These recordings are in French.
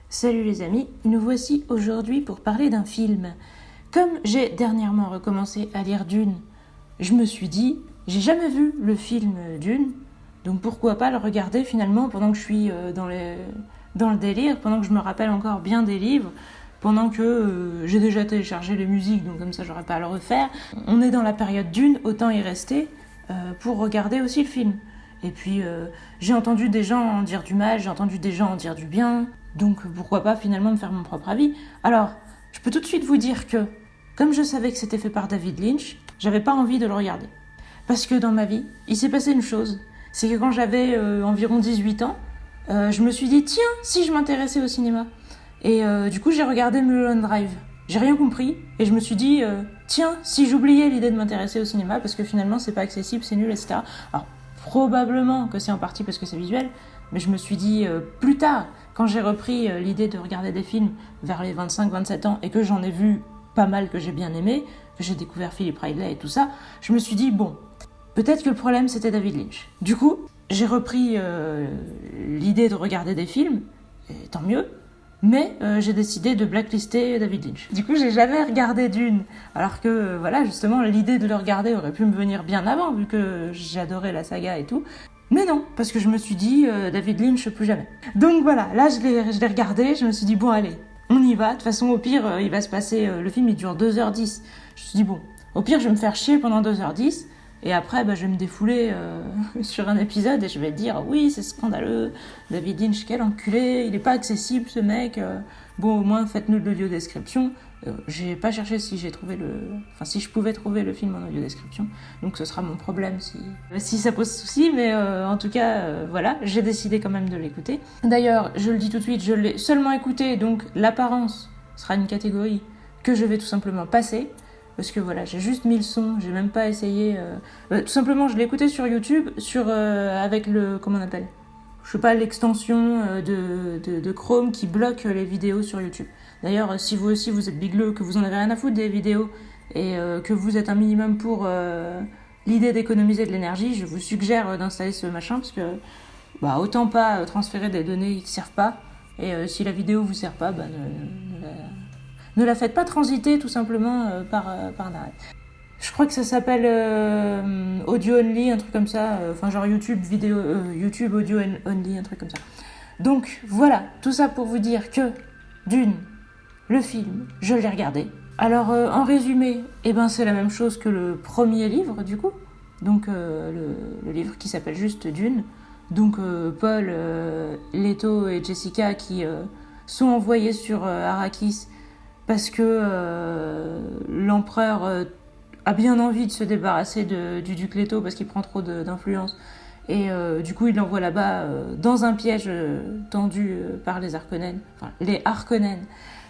Salut les amis, nous voici aujourd'hui pour parler d'un film. Comme j'ai dernièrement recommencé à lire Dune, je me suis dit, j'ai jamais vu le film Dune, donc pourquoi pas le regarder finalement pendant que je suis dans le délire, pendant que je me rappelle encore bien des livres, pendant que j'ai déjà téléchargé les musiques, donc comme ça j'aurais pas à le refaire. On est dans la période Dune, autant y rester pour regarder aussi le film. Et puis j'ai entendu des gens en dire du mal, j'ai entendu des gens en dire du bien, donc pourquoi pas finalement me faire mon propre avis. Alors, je peux tout de suite vous dire que, comme je savais que c'était fait par David Lynch, j'avais pas envie de le regarder. Parce que dans ma vie, il s'est passé une chose, c'est que quand j'avais environ 18 ans, je me suis dit, tiens, si je m'intéressais au cinéma. Et du coup, j'ai regardé Mulholland Drive. J'ai rien compris, et je me suis dit, tiens, si j'oubliais l'idée de m'intéresser au cinéma, parce que finalement c'est pas accessible, c'est nul, etc. Alors, probablement que c'est en partie parce que c'est visuel, mais je me suis dit plus tard, quand j'ai repris l'idée de regarder des films vers les 25-27 ans et que j'en ai vu pas mal que j'ai bien aimé, que j'ai découvert Philip Ridley et tout ça, je me suis dit bon, peut-être que le problème c'était David Lynch. Du coup, j'ai repris l'idée de regarder des films, et tant mieux, mais j'ai décidé de blacklister David Lynch. Du coup, j'ai jamais regardé Dune, alors que voilà, justement, l'idée de le regarder aurait pu me venir bien avant, vu que j'adorais la saga et tout. Mais non, parce que je me suis dit, David Lynch, plus jamais. Donc voilà, là je l'ai regardé, je me suis dit, bon allez, on y va. De toute façon, au pire, il va se passer, le film il dure 2h10. Je me suis dit, bon, au pire, je vais me faire chier pendant 2h10, et après, je vais me défouler sur un épisode, et je vais dire, oui, c'est scandaleux, David Lynch, quel enculé, il est pas accessible ce mec, bon, au moins, faites-nous de l'audio description. J'ai pas cherché si si je pouvais trouver le film en audio description, donc ce sera mon problème si ça pose souci, mais en tout cas voilà, j'ai décidé quand même de l'écouter. D'ailleurs, je le dis tout de suite, je l'ai seulement écouté, donc l'apparence sera une catégorie que je vais tout simplement passer, parce que voilà, j'ai juste mis le son, j'ai même pas essayé, tout simplement je l'ai écouté sur YouTube, avec le, comment on appelle, je sais pas, l'extension de Chrome qui bloque les vidéos sur YouTube. D'ailleurs, si vous aussi vous êtes bigleux, que vous en avez rien à foutre des vidéos et que vous êtes un minimum pour l'idée d'économiser de l'énergie, je vous suggère d'installer ce machin parce que autant pas transférer des données qui servent pas, et si la vidéo vous sert pas, ne la faites pas transiter tout simplement par derrière. Je crois que ça s'appelle audio only, un truc comme ça, genre YouTube YouTube audio only, un truc comme ça. Donc voilà, tout ça pour vous dire que Dune, le film, je l'ai regardé. Alors en résumé, c'est la même chose que le premier livre du coup, donc le livre qui s'appelle juste Dune. Donc Paul, Leto et Jessica qui sont envoyés sur Arrakis parce que l'empereur a bien envie de se débarrasser du duc Leto parce qu'il prend trop d'influence. Et du coup, il l'envoie là-bas dans un piège tendu par les Harkonnen. Enfin, les Harkonnen,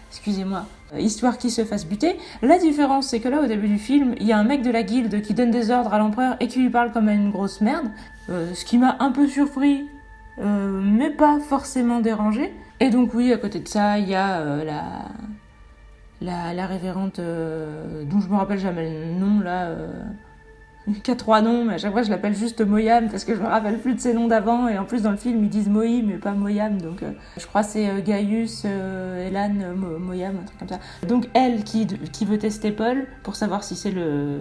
excusez-moi. Histoire qu'il se fasse buter. La différence, c'est que là, au début du film, il y a un mec de la guilde qui donne des ordres à l'empereur et qui lui parle comme à une grosse merde. Ce qui m'a un peu surpris, mais pas forcément dérangé. Et donc oui, à côté de ça, il y a la révérende dont je me rappelle jamais le nom, là... qui a 3 noms, mais à chaque fois je l'appelle juste Moyam parce que je me rappelle plus de ses noms d'avant, et en plus dans le film ils disent Moï mais pas Moyam, donc je crois que c'est Gaius, Elan, Moyam, un truc comme ça. Donc elle qui veut tester Paul pour savoir si c'est le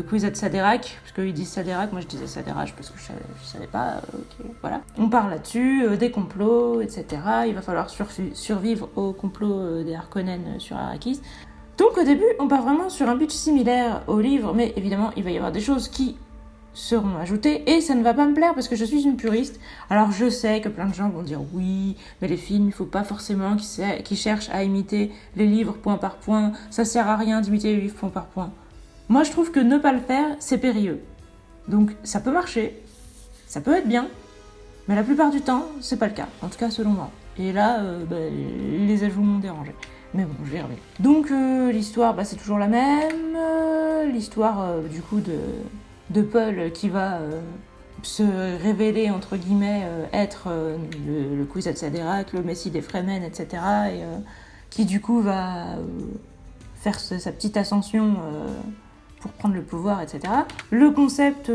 quiz de Saderac, parce qu'ils disent Saderac, moi je disais Saderac parce que je savais pas, ok, voilà. On parle là-dessus, des complots, etc. Il va falloir survivre au complot des Harkonnen sur Arrakis. Donc au début, on part vraiment sur un but similaire au livre, mais évidemment, il va y avoir des choses qui seront ajoutées, et ça ne va pas me plaire parce que je suis une puriste. Alors je sais que plein de gens vont dire oui, mais les films, il faut pas forcément qu'ils cherchent à imiter les livres point par point, ça sert à rien d'imiter les livres point par point. Moi, je trouve que ne pas le faire, c'est périlleux. Donc ça peut marcher, ça peut être bien, mais la plupart du temps, c'est pas le cas, en tout cas selon moi. Et là, les ajouts m'ont dérangé. Mais bon, je vais y revenir. Donc l'histoire, c'est toujours la même. L'histoire du coup de Paul qui va se révéler, entre guillemets, être le Kwisatz Haderach, le Messie des Fremen, etc. Et qui du coup va faire sa petite ascension pour prendre le pouvoir, etc. Le concept,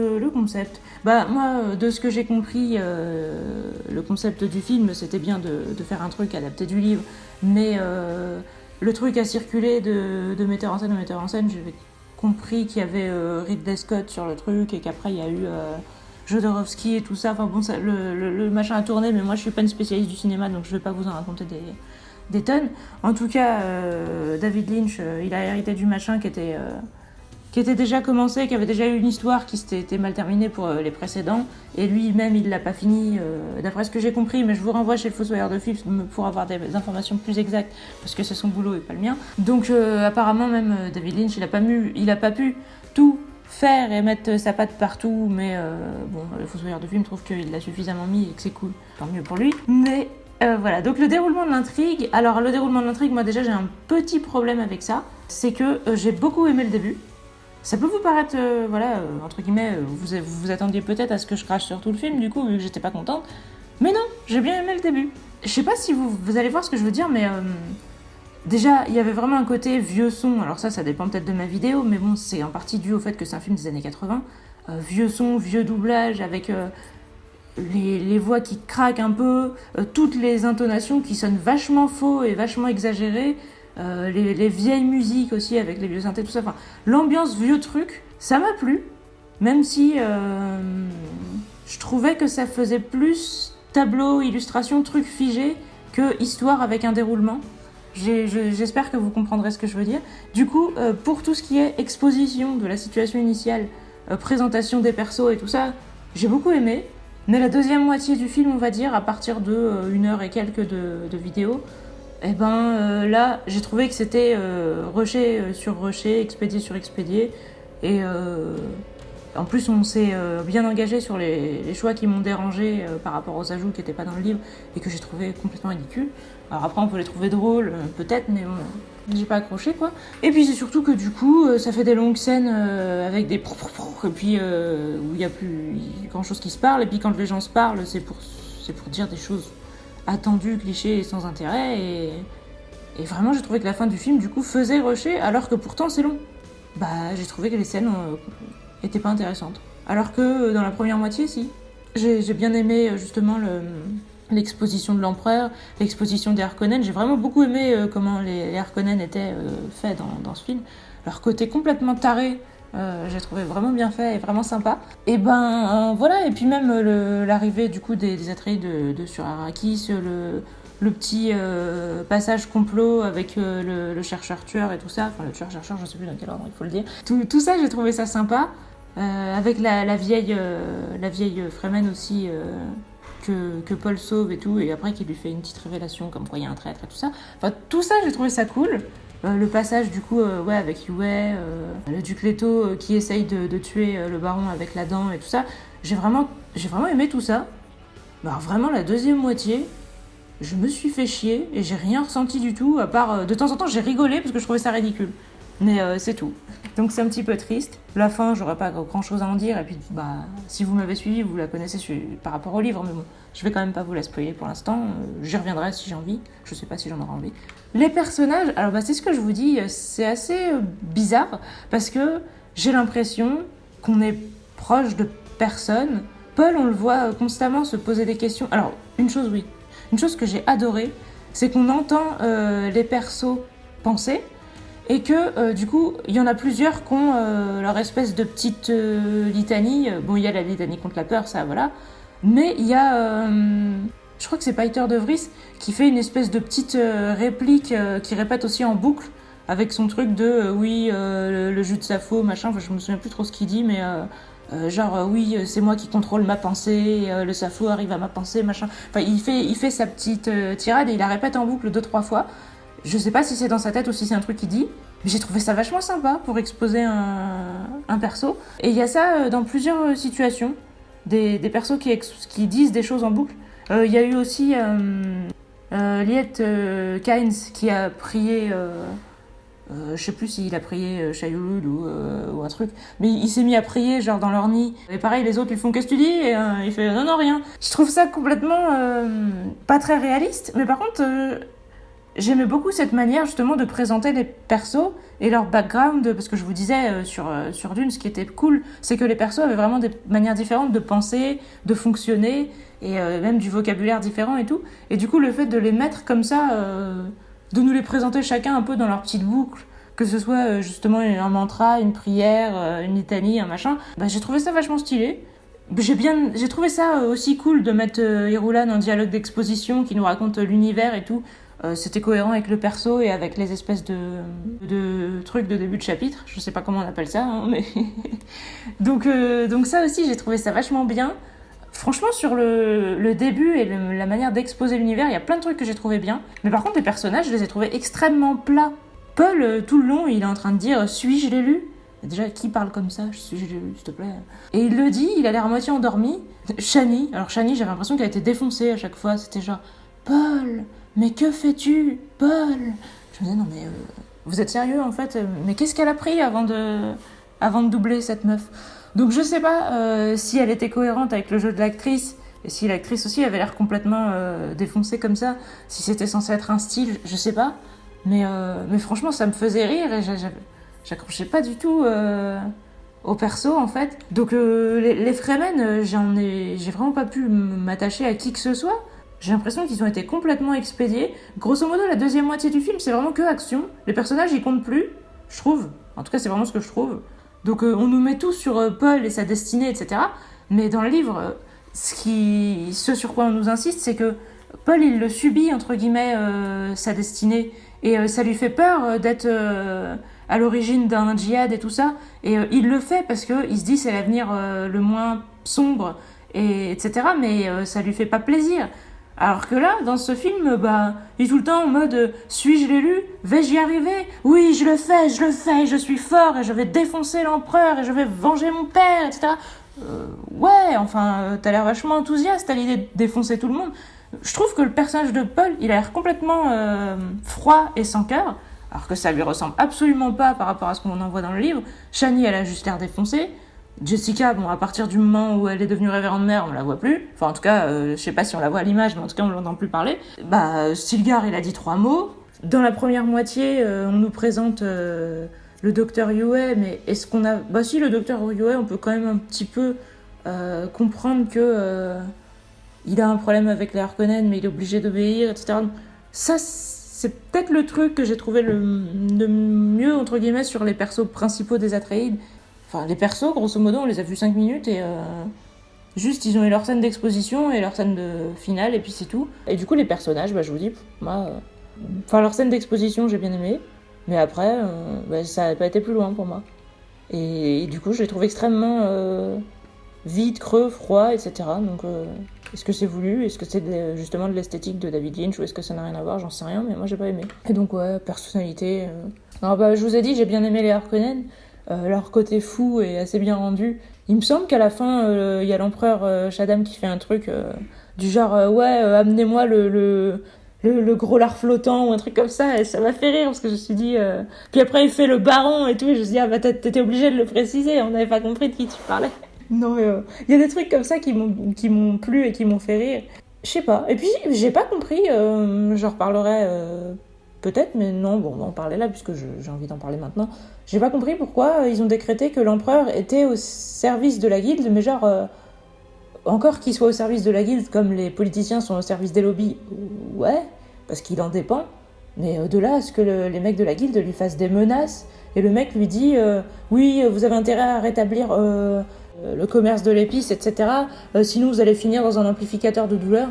bah moi, de ce que j'ai compris, le concept du film, c'était bien de faire un truc adapté du livre, mais le truc a circulé de metteur en scène, j'ai compris qu'il y avait Ridley Scott sur le truc, et qu'après il y a eu Jodorowsky et tout ça, enfin bon, ça, le machin a tourné, mais moi je suis pas une spécialiste du cinéma, donc je vais pas vous en raconter des tonnes. En tout cas, David Lynch, il a hérité du machin qui était déjà commencé, qui avait déjà eu une histoire qui s'était mal terminée pour les précédents, et lui-même il l'a pas fini, d'après ce que j'ai compris, mais je vous renvoie chez le Fossoyeur de films pour avoir des informations plus exactes, parce que c'est son boulot et pas le mien. Donc apparemment même David Lynch, il a pas pu tout faire et mettre sa patte partout, mais bon, le Fossoyeur de films trouve qu'il l'a suffisamment mis et que c'est cool, tant mieux pour lui. Mais voilà, donc le déroulement de l'intrigue, moi déjà j'ai un petit problème avec ça, c'est que j'ai beaucoup aimé le début. Ça peut vous paraître, entre guillemets, vous vous attendiez peut-être à ce que je crache sur tout le film, du coup, vu que j'étais pas contente. Mais non, j'ai bien aimé le début. Je sais pas si vous allez voir ce que je veux dire, mais déjà, il y avait vraiment un côté vieux son. Alors ça dépend peut-être de ma vidéo, mais bon, c'est en partie dû au fait que c'est un film des années 80. Vieux son, vieux doublage, avec les voix qui craquent un peu, toutes les intonations qui sonnent vachement faux et vachement exagérées. Les vieilles musiques aussi avec les vieux synthés, tout ça. Enfin, l'ambiance vieux truc, ça m'a plu, même si je trouvais que ça faisait plus tableau, illustration, truc figé que histoire avec un déroulement. J'espère que vous comprendrez ce que je veux dire. Du coup, pour tout ce qui est exposition de la situation initiale, présentation des persos et tout ça, j'ai beaucoup aimé. Mais la deuxième moitié du film, on va dire, à partir de 1 heure et quelques de vidéo, et là, j'ai trouvé que c'était rushé sur rushé, expédié sur expédié. Et en plus, on s'est bien engagé sur les choix qui m'ont dérangé par rapport aux ajouts qui n'étaient pas dans le livre et que j'ai trouvé complètement ridicules. Alors après, on peut les trouver drôles, peut-être, mais bon, j'ai pas accroché, quoi. Et puis c'est surtout que du coup, ça fait des longues scènes avec des et puis où il n'y a plus grand-chose qui se parle. Et puis quand les gens se parlent, c'est pour dire des choses attendu, cliché et sans intérêt, et vraiment j'ai trouvé que la fin du film du coup faisait rusher alors que pourtant c'est long. Bah j'ai trouvé que les scènes étaient pas intéressantes. Alors que dans la première moitié, si. J'ai bien aimé justement l'exposition de l'empereur, l'exposition des Harkonnen. J'ai vraiment beaucoup aimé comment les Harkonnen étaient faits dans ce film. Leur côté complètement taré, j'ai trouvé vraiment bien fait et vraiment sympa. Et voilà, et puis même l'arrivée du coup des Atreides de sur Arrakis, le petit passage complot avec le chercheur-tueur et tout ça, enfin le tueur-chercheur, je sais plus dans quel ordre il faut le dire. Tout ça, j'ai trouvé ça sympa, avec la vieille Fremen aussi, que Paul sauve et tout, et après qu'il lui fait une petite révélation comme quoi il y a un traître et tout ça. Enfin, tout ça, j'ai trouvé ça cool. Le passage du coup avec Yue, le duc Leto qui essaye de tuer le baron avec la dent et tout ça, j'ai vraiment aimé tout ça. Alors vraiment la deuxième moitié, je me suis fait chier et j'ai rien ressenti du tout, à part de temps en temps j'ai rigolé parce que je trouvais ça ridicule, mais c'est tout. Donc c'est un petit peu triste. La fin, j'aurais pas grand chose à en dire, et puis si vous m'avez suivi, vous la connaissez par rapport au livre, mais bon, je vais quand même pas vous la spoiler pour l'instant, j'y reviendrai si j'ai envie, je sais pas si j'en aurai envie. Les personnages, alors c'est ce que je vous dis, c'est assez bizarre, parce que j'ai l'impression qu'on est proche de personne. Paul, on le voit constamment se poser des questions. Alors, une chose que j'ai adorée, c'est qu'on entend les persos penser, et que du coup, il y en a plusieurs qui ont leur espèce de petite litanie. Bon, il y a la litanie contre la peur, ça, voilà. Mais il y a, je crois que c'est Peter De Vries, qui fait une espèce de petite réplique qui répète aussi en boucle, avec son truc de le jus de Sappho, machin, enfin je me souviens plus trop ce qu'il dit, mais oui, c'est moi qui contrôle ma pensée, le Sappho arrive à ma pensée, machin. Enfin, il fait sa petite tirade et il la répète en boucle 2-3 fois. Je sais pas si c'est dans sa tête ou si c'est un truc qu'il dit, mais j'ai trouvé ça vachement sympa pour exposer un perso. Et il y a ça dans plusieurs situations, des persos qui disent des choses en boucle. Il y a eu aussi Liet Kynes qui a prié Je sais plus s'il a prié Shailud ou un truc, mais il s'est mis à prier genre dans leur nid. Et pareil, les autres lui font qu'est-ce que tu dis et il fait non rien. Je trouve ça complètement pas très réaliste, mais par contre j'aimais beaucoup cette manière justement de présenter les persos et leur background, parce que je vous disais sur Dune, ce qui était cool, c'est que les persos avaient vraiment des manières différentes de penser, de fonctionner, et même du vocabulaire différent et tout. Et du coup, le fait de les mettre comme ça, de nous les présenter chacun un peu dans leur petite boucle, que ce soit justement un mantra, une prière, une litanie, un machin, bah, j'ai trouvé ça vachement stylé. J'ai trouvé ça aussi cool de mettre Irulan en dialogue d'exposition qui nous raconte l'univers et tout. C'était cohérent avec le perso et avec les espèces de trucs de début de chapitre. Je sais pas comment on appelle ça, hein, mais... donc ça aussi, j'ai trouvé ça vachement bien. Franchement, sur le début et la manière d'exposer l'univers, il y a plein de trucs que j'ai trouvé bien. Mais par contre, les personnages, je les ai trouvés extrêmement plats. Paul, tout le long, il est en train de dire « Suis-je l'élu ?» Déjà, qui parle comme ça ? « Suis-je l'élu, s'il te plaît ?» Et il le dit, il a l'air à moitié endormi. Shani, alors Shani, j'avais l'impression qu'elle a été défoncée à chaque fois. C'était genre « Paul, mais que fais-tu, Paul ?» Je me disais « Non mais, vous êtes sérieux en fait ? Mais qu'est-ce qu'elle a pris avant de doubler cette meuf ?» Donc je sais pas si elle était cohérente avec le jeu de l'actrice, et si l'actrice aussi avait l'air complètement défoncée comme ça, si c'était censé être un style, je sais pas. Mais franchement, ça me faisait rire, et j'accrochais pas du tout au perso, en fait. Donc les Fremen, j'ai vraiment pas pu m'attacher à qui que ce soit. J'ai l'impression qu'ils ont été complètement expédiés. Grosso modo, la deuxième moitié du film, c'est vraiment que action. Les personnages, ils comptent plus, je trouve. En tout cas, c'est vraiment ce que je trouve. Donc on nous met tout sur Paul et sa destinée, etc. Mais dans le livre, ce sur quoi on nous insiste, c'est que Paul, il le subit, entre guillemets, sa destinée. Et ça lui fait peur d'être à l'origine d'un djihad et tout ça. Et il le fait parce qu'il se dit c'est l'avenir le moins sombre, etc. Mais ça lui fait pas plaisir. Alors que là, dans ce film, il est tout le temps en mode « Suis-je l'élu ? Vais-je y arriver ? Oui, je le fais, je suis fort et je vais défoncer l'empereur et je vais venger mon père, etc. » Ouais, enfin, t'as l'air vachement enthousiaste à l'idée de défoncer tout le monde. Je trouve que le personnage de Paul, il a l'air complètement froid et sans cœur, alors que ça lui ressemble absolument pas par rapport à ce qu'on en voit dans le livre. Shani, elle a juste l'air défoncée. Jessica, bon, à partir du moment où elle est devenue révérende mère, on la voit plus. Enfin, en tout cas, je sais pas si on la voit à l'image, mais en tout cas, on l'entend plus parler. Stilgar, il a dit 3 mots. Dans la première moitié, on nous présente le docteur Yue, mais est-ce qu'on a... si, le docteur Yue, on peut quand même un petit peu comprendre que il a un problème avec les Harkonnen, mais il est obligé d'obéir, etc. Ça, c'est peut-être le truc que j'ai trouvé le mieux, entre guillemets, sur les persos principaux des Atreides. Enfin, les persos, grosso modo, on les a vus 5 minutes et juste, ils ont eu leur scène d'exposition et leur scène de finale, et puis c'est tout. Et du coup, les personnages, je vous dis, moi... leur scène d'exposition, j'ai bien aimé, mais après, ça n'a pas été plus loin pour moi. Et du coup, je l'ai trouvé extrêmement vide, creux, froid, etc. Donc, est-ce que c'est voulu ? Est-ce que c'est justement de l'esthétique de David Lynch, ou est-ce que ça n'a rien à voir ? J'en sais rien, mais moi, j'ai pas aimé. Et donc, ouais, personnalité... je vous ai dit, j'ai bien aimé les Harkonnen. Leur côté fou est assez bien rendu. Il me semble qu'à la fin, y a l'empereur Shaddam qui fait un truc du genre amenez-moi le gros lard flottant ou un truc comme ça, et ça m'a fait rire parce que je me suis dit... Puis après, il fait le baron et tout, et je me suis dit, t'étais obligé de le préciser, on n'avait pas compris de qui tu parlais. Non, mais y a des trucs comme ça qui m'ont plu et qui m'ont fait rire. Je sais pas. Et puis, j'ai pas compris, j'en reparlerai... peut-être, mais non, bon, on va en parler là, puisque j'ai envie d'en parler maintenant. J'ai pas compris pourquoi ils ont décrété que l'empereur était au service de la guilde, mais genre, encore qu'il soit au service de la guilde, comme les politiciens sont au service des lobbies, ouais, parce qu'il en dépend, mais de là à ce que les mecs de la guilde lui fassent des menaces, et le mec lui dit, oui, vous avez intérêt à rétablir le commerce de l'épice, etc., sinon vous allez finir dans un amplificateur de douleur.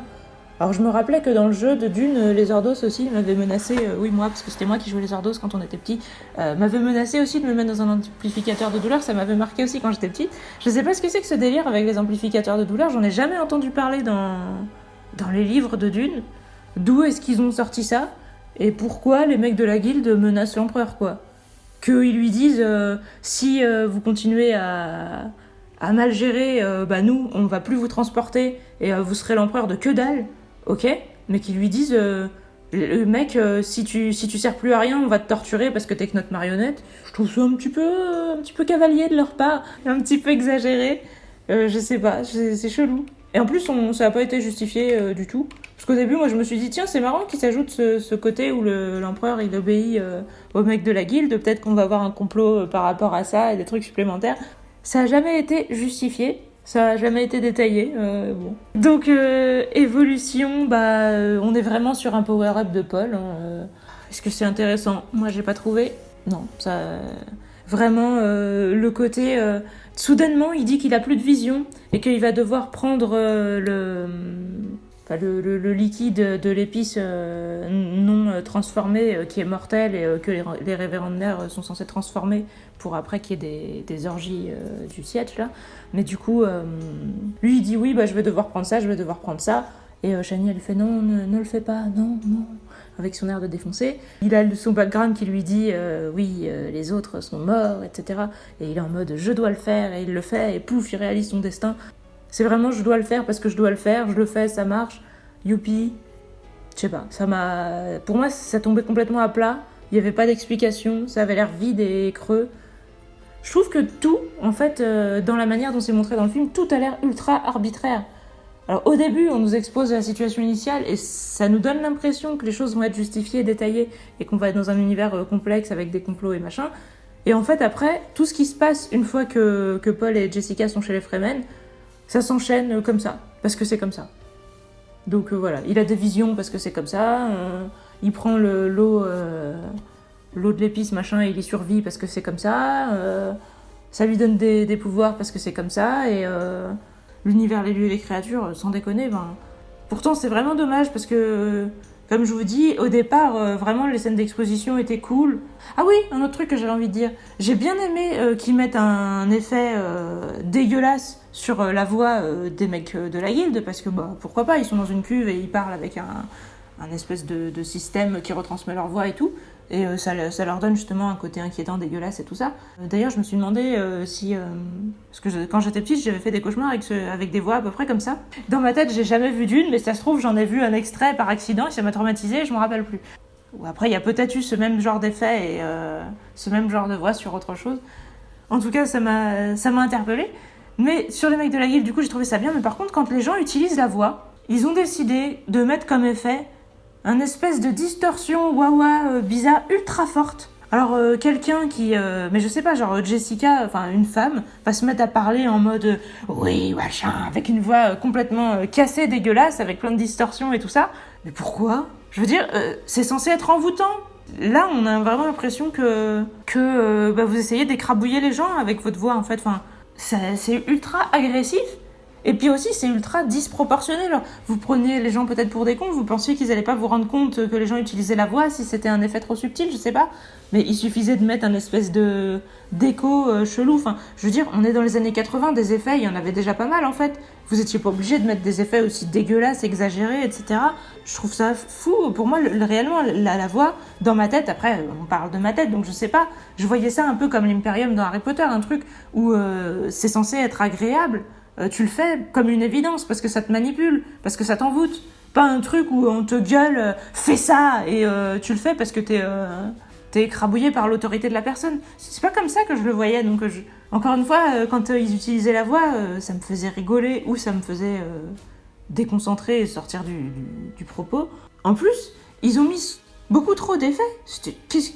Alors je me rappelais que dans le jeu de Dune, les Ordos aussi m'avaient menacé, oui moi, parce que c'était moi qui jouais les Ordos quand on était petit, m'avaient menacé aussi de me mettre dans un amplificateur de douleur, ça m'avait marqué aussi quand j'étais petite. Je sais pas ce que c'est que ce délire avec les amplificateurs de douleur, j'en ai jamais entendu parler dans les livres de Dune. D'où est-ce qu'ils ont sorti ça ? Et pourquoi les mecs de la guilde menacent l'empereur, quoi ? Qu'ils lui disent, si vous continuez à mal gérer, nous, on va plus vous transporter, et vous serez l'empereur de que dalle. Ok, mais qui lui disent Le mec, si tu sers plus à rien, on va te torturer parce que t'es que notre marionnette. Je trouve ça un petit peu cavalier de leur part, un petit peu exagéré. Je sais pas, c'est chelou. Et en plus, ça n'a pas été justifié du tout. Parce qu'au début, moi, je me suis dit, tiens, c'est marrant qu'il s'ajoute ce côté où l'empereur, il obéit au mec de la guilde. Peut-être qu'on va avoir un complot par rapport à ça et des trucs supplémentaires. Ça n'a jamais été justifié. Ça n'a jamais été détaillé. Bon. Donc, évolution, on est vraiment sur un power-up de Paul. Est-ce que c'est intéressant ? Moi, j'ai pas trouvé. Non, ça... Vraiment, le côté... soudainement, il dit qu'il a plus de vision et qu'il va devoir prendre le liquide de l'épice non transformé qui est mortel et que les révérendaires sont censés transformer pour après qu'il y ait des orgies du siècle là. Mais du coup, lui il dit oui, je vais devoir prendre ça, je vais devoir prendre ça. Et Chani, elle lui fait non, ne le fais pas, non, avec son air de défoncer. Il a son background qui lui dit oui, les autres sont morts, etc. Et il est en mode je dois le faire, et il le fait, et pouf, il réalise son destin. C'est vraiment je dois le faire parce que je dois le faire, je le fais, ça marche, youpi. Je sais pas, pour moi, ça tombait complètement à plat, il n'y avait pas d'explication, ça avait l'air vide et creux. Je trouve que tout, en fait, dans la manière dont c'est montré dans le film, tout a l'air ultra arbitraire. Alors au début, on nous expose la situation initiale et ça nous donne l'impression que les choses vont être justifiées, détaillées et qu'on va être dans un univers complexe avec des complots et machin. Et en fait, après, tout ce qui se passe une fois que Paul et Jessica sont chez les Fremen, ça s'enchaîne comme ça, parce que c'est comme ça. Donc voilà, il a des visions parce que c'est comme ça, il prend l'eau de l'épice, machin, et il y survit parce que c'est comme ça, ça lui donne des pouvoirs parce que c'est comme ça, et... l'univers, les lieux et les créatures, sans déconner, Pourtant, c'est vraiment dommage parce que, comme je vous dis, au départ, vraiment, les scènes d'exposition étaient cool. Ah oui, un autre truc que j'avais envie de dire. J'ai bien aimé qu'ils mettent un effet dégueulasse sur la voix des mecs de la guilde parce que, pourquoi pas, ils sont dans une cuve et ils parlent avec un espèce de système qui retransmet leur voix et tout. Et ça leur donne justement un côté inquiétant, dégueulasse et tout ça. D'ailleurs, je me suis demandé si... parce que quand j'étais petite, j'avais fait des cauchemars avec des voix à peu près comme ça. Dans ma tête, j'ai jamais vu d'une, mais ça se trouve, j'en ai vu un extrait par accident et ça m'a traumatisée et je m'en rappelle plus. Ou après, il y a peut-être eu ce même genre d'effet et ce même genre de voix sur autre chose. En tout cas, ça m'a interpellée. Mais sur les mecs de la guilde, du coup, j'ai trouvé ça bien. Mais par contre, quand les gens utilisent la voix, ils ont décidé de mettre comme effet un espèce de distorsion wah-wah bizarre ultra forte. Alors quelqu'un qui... mais je sais pas, genre Jessica, enfin une femme, va se mettre à parler en mode oui, machin, avec une voix complètement cassée, dégueulasse, avec plein de distorsions et tout ça. Mais pourquoi ? Je veux dire, c'est censé être envoûtant. Là, on a vraiment l'impression que vous essayez d'écrabouiller les gens avec votre voix, en fait. Enfin, c'est ultra agressif. Et puis aussi, c'est ultra disproportionné. Genre, vous preniez les gens peut-être pour des cons, vous pensiez qu'ils allaient pas vous rendre compte que les gens utilisaient la voix si c'était un effet trop subtil, je sais pas. Mais il suffisait de mettre un espèce d'écho chelou. Enfin, je veux dire, on est dans les années 80, des effets, il y en avait déjà pas mal en fait. Vous étiez pas obligé de mettre des effets aussi dégueulasses, exagérés, etc. Je trouve ça fou. Pour moi, réellement, la voix, dans ma tête, après, on parle de ma tête, donc je sais pas, je voyais ça un peu comme l'Imperium dans Harry Potter, un truc où c'est censé être agréable. Tu le fais comme une évidence parce que ça te manipule, parce que ça t'envoûte. Pas un truc où on te gueule fais ça et tu le fais parce que t'es écrabouillé par l'autorité de la personne. C'est pas comme ça que je le voyais. Donc encore une fois, quand ils utilisaient la voix, ça me faisait rigoler ou ça me faisait déconcentrer et sortir du propos. En plus, ils ont mis beaucoup trop d'effets.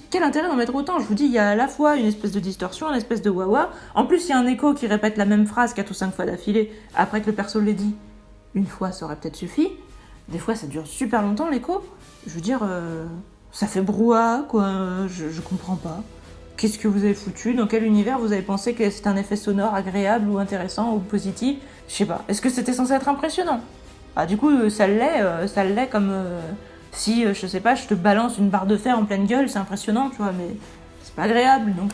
Quel intérêt d'en mettre autant ? Je vous dis, il y a à la fois une espèce de distorsion, une espèce de wah-wah. En plus, il y a un écho qui répète la même phrase 4 ou 5 fois d'affilée après que le perso l'ait dit. Une fois, ça aurait peut-être suffi. Des fois, ça dure super longtemps, l'écho. Je veux dire, ça fait brouhaha, quoi. Je comprends pas. Qu'est-ce que vous avez foutu ? Dans quel univers vous avez pensé que c'était un effet sonore agréable ou intéressant ou positif ? Je sais pas. Est-ce que c'était censé être impressionnant ? Ah, du coup, ça l'est comme... si, je sais pas, je te balance une barre de fer en pleine gueule, c'est impressionnant, tu vois, mais c'est pas agréable, donc...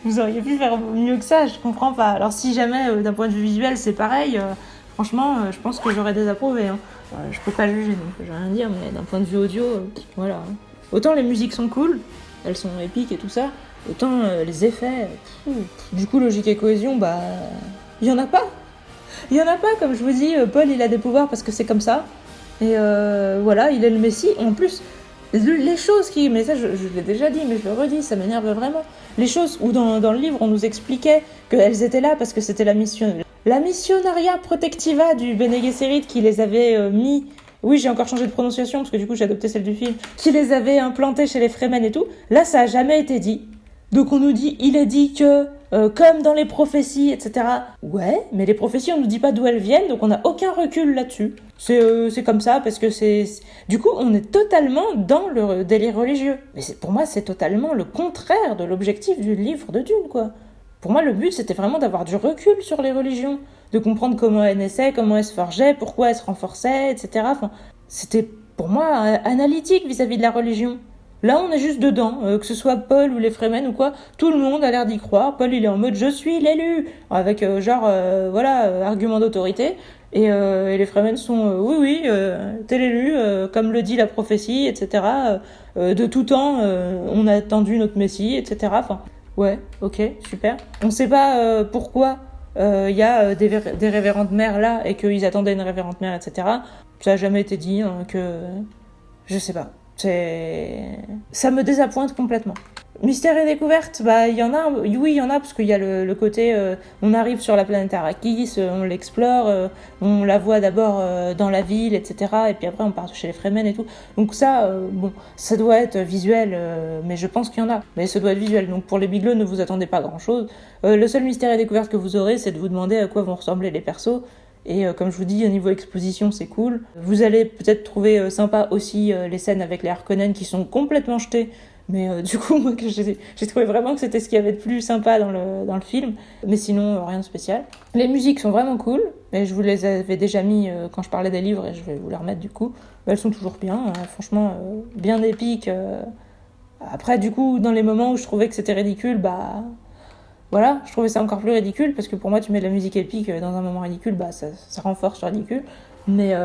Vous auriez pu faire mieux que ça, je comprends pas. Alors si jamais, d'un point de vue visuel, c'est pareil, franchement, je pense que j'aurais désapprouvé. Hein. Je peux pas juger, donc je vais rien dire, mais d'un point de vue audio, voilà. Autant les musiques sont cool, elles sont épiques et tout ça, autant les effets... Du coup, logique et cohésion, il y en a pas. Il y en a pas, comme je vous dis, Paul, il a des pouvoirs parce que c'est comme ça. Et voilà, il est le Messie. En plus, les choses qui... Mais ça, je l'ai déjà dit, mais je le redis, ça m'énerve vraiment. Les choses où dans le livre, on nous expliquait qu'elles étaient là parce que c'était la mission... La Missionaria Protectiva du Bene Gesserit qui les avait mis... Oui, j'ai encore changé de prononciation parce que du coup, j'ai adopté celle du film. Qui les avait implantés chez les Fremen et tout. Là, ça a jamais été dit. Donc on nous dit, il est dit que... comme dans les prophéties, etc. Ouais, mais les prophéties, on nous dit pas d'où elles viennent, donc on n'a aucun recul là-dessus. C'est comme ça, parce que c'est... Du coup, on est totalement dans le délire religieux. Mais pour moi, c'est totalement le contraire de l'objectif du livre de Dune, quoi. Pour moi, le but, c'était vraiment d'avoir du recul sur les religions, de comprendre comment elles naissaient, comment elles se forgeaient, pourquoi elles se renforçaient, etc. Enfin, c'était, pour moi, analytique vis-à-vis de la religion. Là, on est juste dedans, que ce soit Paul ou les Fremen ou quoi, tout le monde a l'air d'y croire. Paul, il est en mode « je suis l'élu », avec argument d'autorité. Et les Fremen sont oui, t'es l'élu, comme le dit la prophétie, etc. De tout temps, on a attendu notre Messie, etc. Enfin, ouais, ok, super. On sait pas pourquoi y a des révérentes mères là et qu'ils attendaient une révérente mère, etc. Ça a jamais été dit, que... Je sais pas. Ça me désappointe complètement. Mystère et découverte, il y en a, oui, il y en a, parce qu'il y a le côté, on arrive sur la planète Arrakis, on l'explore, on la voit d'abord dans la ville, etc., et puis après on part chez les Fremen et tout. Donc ça, ça doit être visuel, mais je pense qu'il y en a, mais ça doit être visuel. Donc pour les Biglots, ne vous attendez pas grand-chose. Le seul mystère et découverte que vous aurez, c'est de vous demander à quoi vont ressembler les persos. Et comme je vous dis, au niveau exposition, c'est cool. Vous allez peut-être trouver sympa aussi les scènes avec les Harkonnen qui sont complètement jetées. Mais du coup, moi, j'ai trouvé vraiment que c'était ce qu'il y avait de plus sympa dans le film. Mais sinon, rien de spécial. Les musiques sont vraiment cool. Mais je vous les avais déjà mis quand je parlais des livres et je vais vous les remettre du coup. Elles sont toujours bien, franchement, bien épiques. Après, du coup, dans les moments où je trouvais que c'était ridicule, voilà, je trouvais ça encore plus ridicule, parce que pour moi, tu mets de la musique épique dans un moment ridicule, ça renforce le ridicule. Mais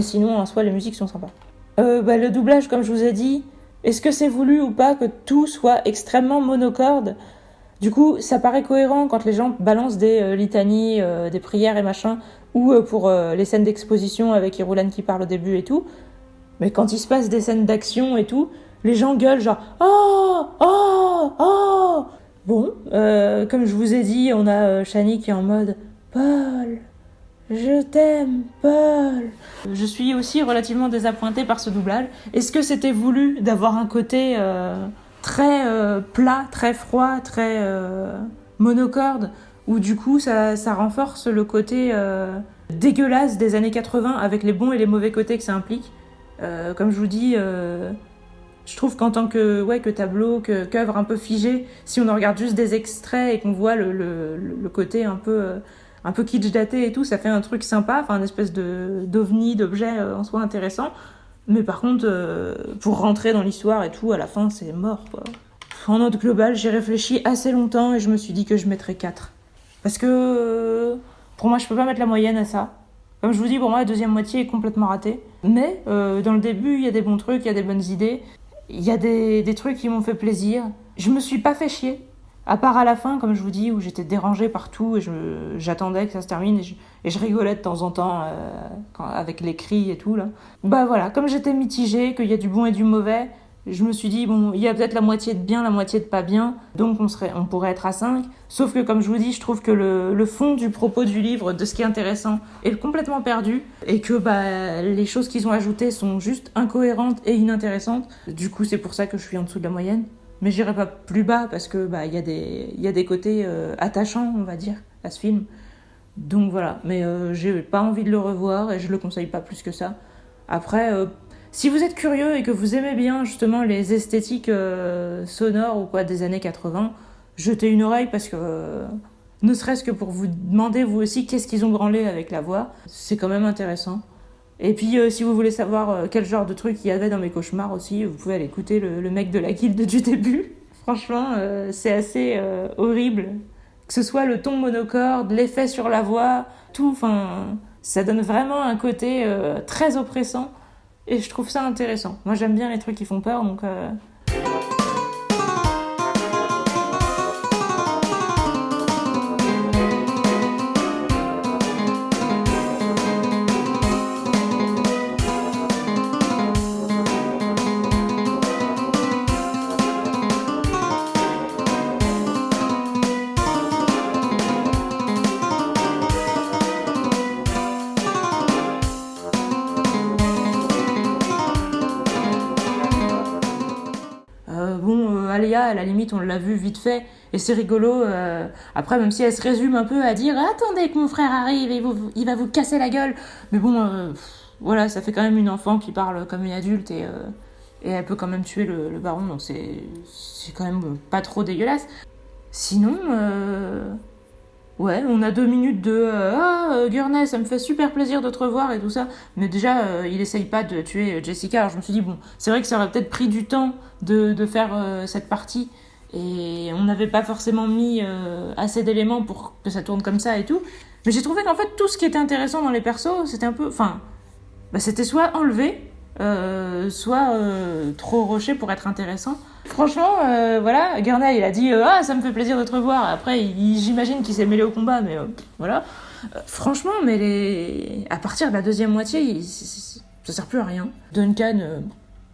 sinon, en soi, les musiques sont sympas. Le doublage, comme je vous ai dit, est-ce que c'est voulu ou pas que tout soit extrêmement monocorde ? Du coup, ça paraît cohérent quand les gens balancent des litanies, des prières et machin, ou pour les scènes d'exposition avec Irulan qui parle au début et tout. Mais quand il se passe des scènes d'action et tout, les gens gueulent genre « Oh Oh Oh !» Bon, comme je vous ai dit, on a Shani qui est en mode « Paul, je t'aime, Paul !» Je suis aussi relativement désappointée par ce doublage. Est-ce que c'était voulu d'avoir un côté très plat, très froid, très monocorde, où du coup ça renforce le côté dégueulasse des années 80 avec les bons et les mauvais côtés que ça implique. Comme je vous dis... Je trouve qu'en tant que tableau, qu'œuvre un peu figée, si on en regarde juste des extraits et qu'on voit le côté un peu kitsch daté et tout, ça fait un truc sympa, enfin une espèce d'ovni, d'objet en soi intéressant. Mais par contre, pour rentrer dans l'histoire et tout, à la fin, c'est mort, quoi. En note globale, j'ai réfléchi assez longtemps et je me suis dit que je mettrais 4. Parce que pour moi, je peux pas mettre la moyenne à ça. Comme je vous dis, pour moi, la deuxième moitié est complètement ratée. Mais dans le début, il y a des bons trucs, il y a des bonnes idées. Il y a des trucs qui m'ont fait plaisir. Je me suis pas fait chier. À part à la fin, comme je vous dis, où j'étais dérangée partout et j'attendais que ça se termine et je rigolais de temps en temps avec les cris et tout, là. Voilà, comme j'étais mitigée, qu'il y a du bon et du mauvais, je me suis dit, bon, il y a peut-être la moitié de bien, la moitié de pas bien, donc on pourrait être à 5. Sauf que, comme je vous dis, je trouve que le fond du propos du livre, de ce qui est intéressant, est complètement perdu, et que les choses qu'ils ont ajoutées sont juste incohérentes et inintéressantes. Du coup, c'est pour ça que je suis en dessous de la moyenne. Mais j'irai pas plus bas, parce que il y a des côtés attachants, on va dire, à ce film. Donc voilà, mais j'ai pas envie de le revoir, et je le conseille pas plus que ça. Après... si vous êtes curieux et que vous aimez bien justement les esthétiques sonores ou quoi des années 80, jetez une oreille parce que ne serait-ce que pour vous demander vous aussi qu'est-ce qu'ils ont branlé avec la voix, c'est quand même intéressant. Et puis si vous voulez savoir quel genre de truc il y avait dans mes cauchemars aussi, vous pouvez aller écouter le mec de la guilde du début. Franchement, c'est assez horrible. Que ce soit le ton monocorde, l'effet sur la voix, tout, ça donne vraiment un côté très oppressant. Et je trouve ça intéressant. Moi, j'aime bien les trucs qui font peur, donc... Alia, à la limite, on l'a vu vite fait, et c'est rigolo. Après, même si elle se résume un peu à dire « Attendez que mon frère arrive, et il va vous casser la gueule », mais bon, voilà, ça fait quand même une enfant qui parle comme une adulte, et elle peut quand même tuer le baron, donc c'est quand même pas trop dégueulasse. Sinon, ouais, on a 2 minutes de Gurney, ça me fait super plaisir de te revoir et tout ça. Mais déjà, il essaye pas de tuer Jessica. Alors je me suis dit, bon, c'est vrai que ça aurait peut-être pris du temps de faire cette partie. Et on n'avait pas forcément mis assez d'éléments pour que ça tourne comme ça et tout. Mais j'ai trouvé qu'en fait, tout ce qui était intéressant dans les persos, c'était un peu. Enfin, c'était soit enlevé, soit trop rushé pour être intéressant. Franchement, voilà, Gurney, il a dit ça me fait plaisir de te revoir. Après, j'imagine qu'il s'est mêlé au combat, mais voilà. Franchement, mais à partir de la deuxième moitié, ça sert plus à rien. Duncan,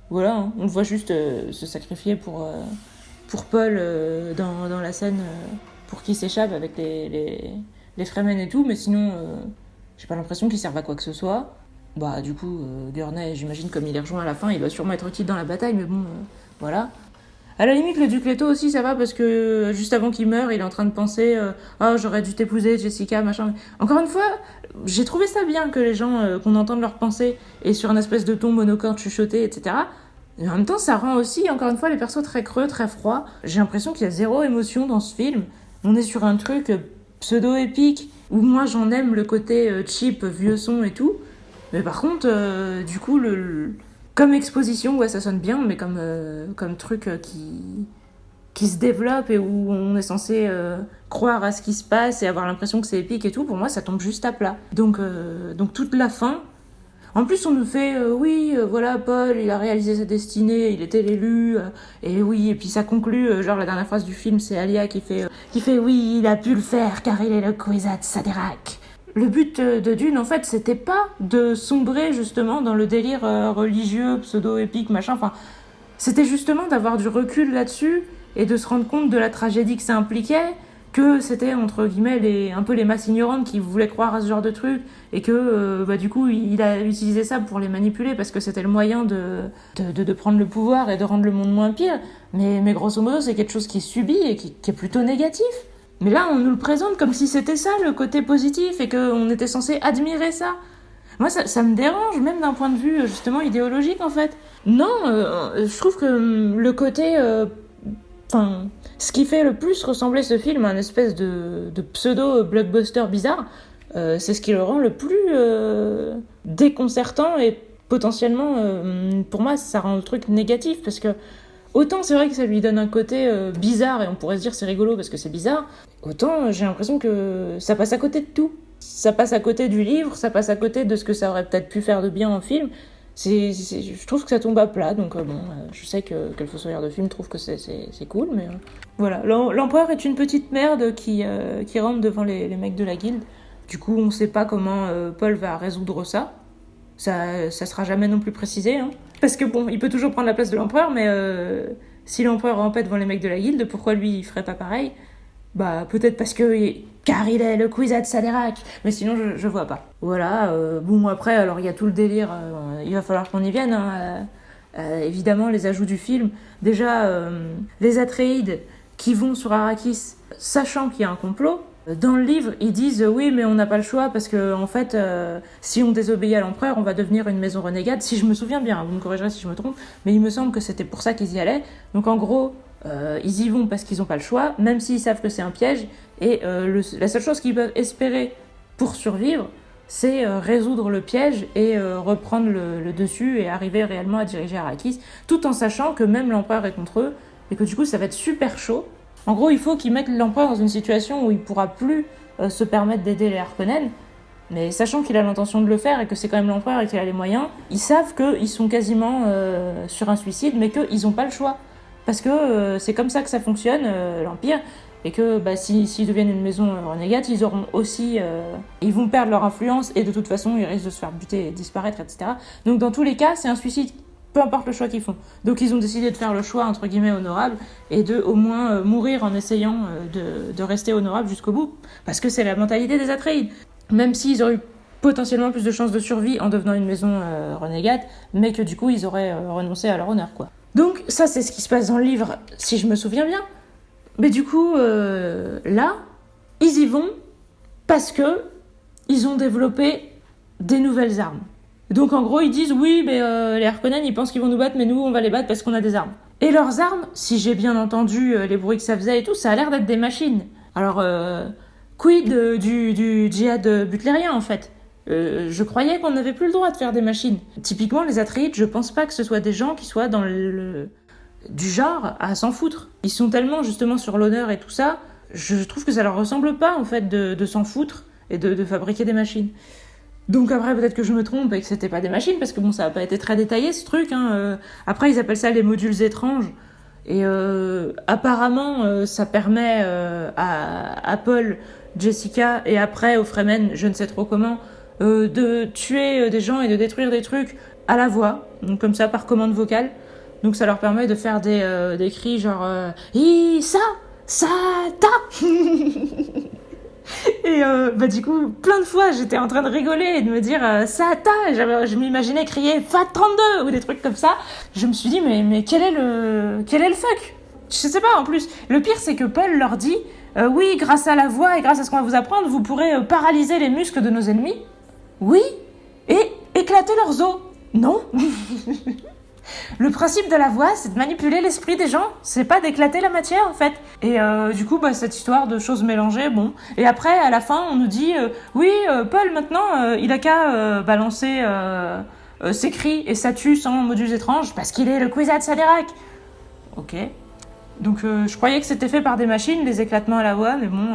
voilà, hein, on le voit juste se sacrifier pour Paul dans la scène pour qu'il s'échappe avec les Fremen et tout, mais sinon, j'ai pas l'impression qu'il serve à quoi que ce soit. Bah, du coup, Gurney, j'imagine, comme il est rejoint à la fin, il va sûrement être utile dans la bataille, mais bon, voilà. À la limite, le duc Leto aussi, ça va, parce que juste avant qu'il meure, il est en train de penser j'aurais dû t'épouser, Jessica, machin. Encore une fois, j'ai trouvé ça bien que les gens, qu'on entende leurs pensées, et sur une espèce de ton monocorde chuchoté, etc. Et en même temps, ça rend aussi, encore une fois, les persos très creux, très froids. J'ai l'impression qu'il y a zéro émotion dans ce film. On est sur un truc pseudo-épique, où moi, j'en aime le côté cheap, vieux son et tout. Mais par contre, du coup, comme exposition, ouais, ça sonne bien, mais comme truc qui se développe et où on est censé croire à ce qui se passe et avoir l'impression que c'est épique et tout, pour moi, ça tombe juste à plat. Donc toute la fin... En plus, on nous fait, voilà, Paul, il a réalisé sa destinée, il était l'élu, et oui, et puis ça conclut, genre la dernière phrase du film, c'est Alia qui fait oui, il a pu le faire, car il est le Kwisatz Haderach. Le but de Dune, en fait, c'était pas de sombrer justement dans le délire religieux, pseudo-épique, machin. Enfin, c'était justement d'avoir du recul là-dessus et de se rendre compte de la tragédie que ça impliquait, que c'était, entre guillemets, un peu les masses ignorantes qui voulaient croire à ce genre de truc et que, du coup, il a utilisé ça pour les manipuler parce que c'était le moyen de prendre le pouvoir et de rendre le monde moins pire. Mais grosso modo, c'est quelque chose qui est subi et qui est plutôt négatif. Mais là, on nous le présente comme si c'était ça, le côté positif, et qu'on était censé admirer ça. Moi, ça me dérange, même d'un point de vue, justement, idéologique, en fait. Non, je trouve que le côté... ce qui fait le plus ressembler ce film à une espèce de pseudo-blockbuster bizarre, c'est ce qui le rend le plus déconcertant, et potentiellement, pour moi, ça rend le truc négatif, parce que autant c'est vrai que ça lui donne un côté bizarre, et on pourrait se dire c'est rigolo parce que c'est bizarre, autant j'ai l'impression que ça passe à côté de tout. Ça passe à côté du livre, ça passe à côté de ce que ça aurait peut-être pu faire de bien en film. Je trouve que ça tombe à plat, donc je sais que le fossoyeur de film trouve que c'est cool, mais voilà. L'empereur est une petite merde qui rentre devant les mecs de la guilde. Du coup, on sait pas comment Paul va résoudre ça. Ça sera jamais non plus précisé, hein. Parce que bon, il peut toujours prendre la place de l'empereur, mais si l'empereur rampait devant les mecs de la guilde, pourquoi lui il ferait pas pareil ? Bah peut-être car il est le Kwisatz Haderach, mais sinon je vois pas. Voilà, bon après, alors il y a tout le délire, il va falloir qu'on y vienne, hein, évidemment les ajouts du film. Déjà, les Atreides qui vont sur Arrakis, sachant qu'il y a un complot. Dans le livre, ils disent oui, mais on n'a pas le choix parce que en fait, si on désobéit à l'empereur, on va devenir une maison renégade. Si je me souviens bien, vous me corrigerez si je me trompe, mais il me semble que c'était pour ça qu'ils y allaient. Donc en gros, ils y vont parce qu'ils n'ont pas le choix, même s'ils savent que c'est un piège. Et la seule chose qu'ils peuvent espérer pour survivre, c'est résoudre le piège et reprendre le dessus et arriver réellement à diriger Arrakis, tout en sachant que même l'empereur est contre eux et que du coup, ça va être super chaud. En gros, il faut qu'ils mettent l'empereur dans une situation où il ne pourra plus se permettre d'aider les Harkonnen, mais sachant qu'il a l'intention de le faire et que c'est quand même l'empereur et qu'il a les moyens, ils savent qu'ils sont quasiment sur un suicide, mais qu'ils n'ont pas le choix. Parce que c'est comme ça que ça fonctionne, l'Empire, et que s'ils deviennent une maison renégate, ils auront aussi... ils vont perdre leur influence, et de toute façon, ils risquent de se faire buter et disparaître, etc. Donc dans tous les cas, c'est un suicide, peu importe le choix qu'ils font. Donc ils ont décidé de faire le choix, entre guillemets, honorable, et de au moins mourir en essayant de rester honorable jusqu'au bout. Parce que c'est la mentalité des Atreides. Même s'ils auraient eu potentiellement plus de chances de survie en devenant une maison renégate, mais que du coup, ils auraient renoncé à leur honneur, quoi. Donc ça, c'est ce qui se passe dans le livre, si je me souviens bien. Mais du coup, là, ils y vont parce que ils ont développé des nouvelles armes. Donc en gros, ils disent, oui, mais les Harkonnen, ils pensent qu'ils vont nous battre, mais nous, on va les battre parce qu'on a des armes. Et leurs armes, si j'ai bien entendu les bruits que ça faisait et tout, ça a l'air d'être des machines. Alors, quid du djihad butlérien, en fait? Je croyais qu'on n'avait plus le droit de faire des machines. Typiquement, les Atreides, je pense pas que ce soit des gens qui soient dans du genre à s'en foutre. Ils sont tellement justement sur l'honneur et tout ça, je trouve que ça leur ressemble pas, en fait, de s'en foutre et de fabriquer des machines. Donc après, peut-être que je me trompe et que c'était pas des machines, parce que bon, ça a pas été très détaillé, ce truc. Après, ils appellent ça les modules étranges. Et apparemment, ça permet à Paul, Jessica et après aux Fremen, je ne sais trop comment, de tuer des gens et de détruire des trucs à la voix, donc comme ça par commande vocale. Donc ça leur permet de faire des cris genre ça ta et du coup plein de fois j'étais en train de rigoler et de me dire ça ta, je m'imaginais crier Fat 32 ou des trucs comme ça. Je me suis dit mais quel est le fuck, je sais pas. En plus le pire c'est que Paul leur dit oui, grâce à la voix et grâce à ce qu'on va vous apprendre, vous pourrez paralyser les muscles de nos ennemis. Oui, et éclater leurs os. Non. Le principe de la voix, c'est de manipuler l'esprit des gens, c'est pas d'éclater la matière en fait. Et du coup, cette histoire de choses mélangées, bon. Et après, à la fin, on nous dit oui, Paul maintenant, il a qu'à balancer ses cris et sa tue sans modules étranges parce qu'il est le Kwisatz Haderach. Ok. Donc je croyais que c'était fait par des machines, les éclatements à la voix, mais bon,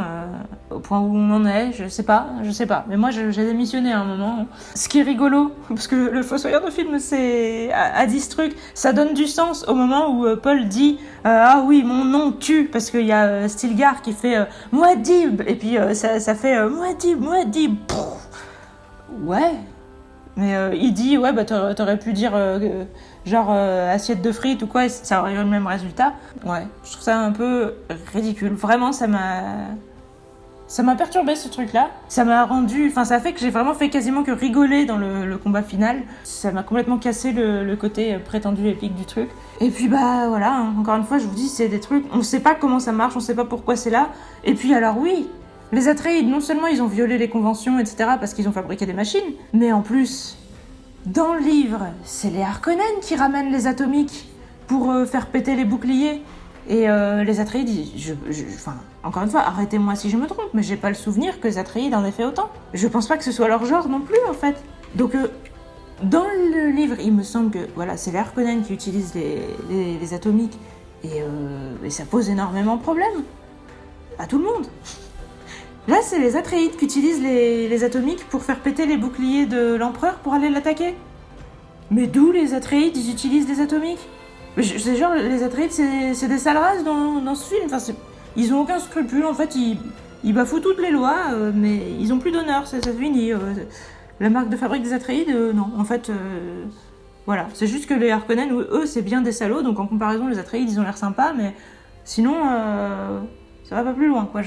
au point où on en est, je sais pas. Mais moi j'ai démissionné à un moment. Ce qui est rigolo, parce que le fossoyeur de film a dit ce truc, ça donne du sens au moment où Paul dit ah oui, mon nom tue, parce qu'il y a Stilgar qui fait Muad'Dib, et puis ça fait Muad'Dib. Ouais. Mais il dit, ouais, t'aurais pu dire assiette de frites ou quoi, et ça aurait eu le même résultat. Ouais, je trouve ça un peu ridicule. Vraiment, ça m'a perturbé ce truc-là. Ça m'a rendu... Enfin, ça a fait que j'ai vraiment fait quasiment que rigoler dans le combat final. Ça m'a complètement cassé le côté prétendu épique du truc. Et puis voilà, hein, encore une fois, je vous dis, c'est des trucs... On sait pas comment ça marche, on sait pas pourquoi c'est là. Et puis alors oui, les Atreides, non seulement ils ont violé les conventions, etc., parce qu'ils ont fabriqué des machines, mais en plus, dans le livre, c'est les Harkonnen qui ramènent les atomiques pour faire péter les boucliers. Et les Atreides, enfin, encore une fois, arrêtez-moi si je me trompe, mais j'ai pas le souvenir que les Atreides en aient fait autant. Je pense pas que ce soit leur genre non plus, en fait. Donc, dans le livre, il me semble que, voilà, c'est les Harkonnen qui utilisent les atomiques, et ça pose énormément de problèmes à tout le monde. Là, c'est les Atreides qui utilisent les atomiques pour faire péter les boucliers de l'empereur pour aller l'attaquer. Mais d'où les Atreides, ils utilisent les atomiques? C'est genre, les Atreides, c'est des sales races dans ce film. Enfin, ils ont aucun scrupule, en fait, ils bafouent toutes les lois, mais ils ont plus d'honneur, ça se finit. La marque de fabrique des Atreides, non, en fait, voilà. C'est juste que les Harkonnen, eux, c'est bien des salauds, donc en comparaison, les Atreides, ils ont l'air sympas, mais sinon, ça va pas plus loin, quoi.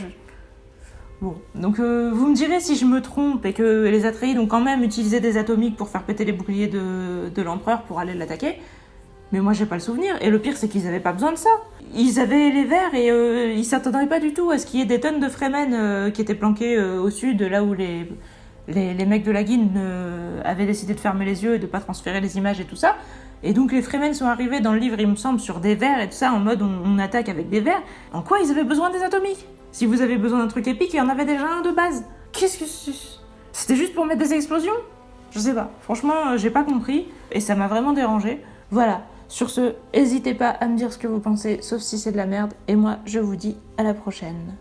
Bon, donc vous me direz si je me trompe et que les Atreides ont quand même utilisé des atomiques pour faire péter les boucliers de l'empereur pour aller l'attaquer. Mais moi j'ai pas le souvenir. Et le pire c'est qu'ils avaient pas besoin de ça. Ils avaient les verres et ils s'attendaient pas du tout à ce qu'il y ait des tonnes de Fremen qui étaient planqués au sud, là où les mecs de la Guilde avaient décidé de fermer les yeux et de pas transférer les images et tout ça. Et donc les Fremen sont arrivés dans le livre, il me semble, sur des verres et tout ça, en mode on attaque avec des verres. En quoi ils avaient besoin des atomiques? Si vous avez besoin d'un truc épique, il y en avait déjà un de base. Qu'est-ce que c'est? C'était juste pour mettre des explosions? Je sais pas. Franchement, j'ai pas compris. Et ça m'a vraiment dérangé. Voilà. Sur ce, n'hésitez pas à me dire ce que vous pensez, sauf si c'est de la merde. Et moi, je vous dis à la prochaine.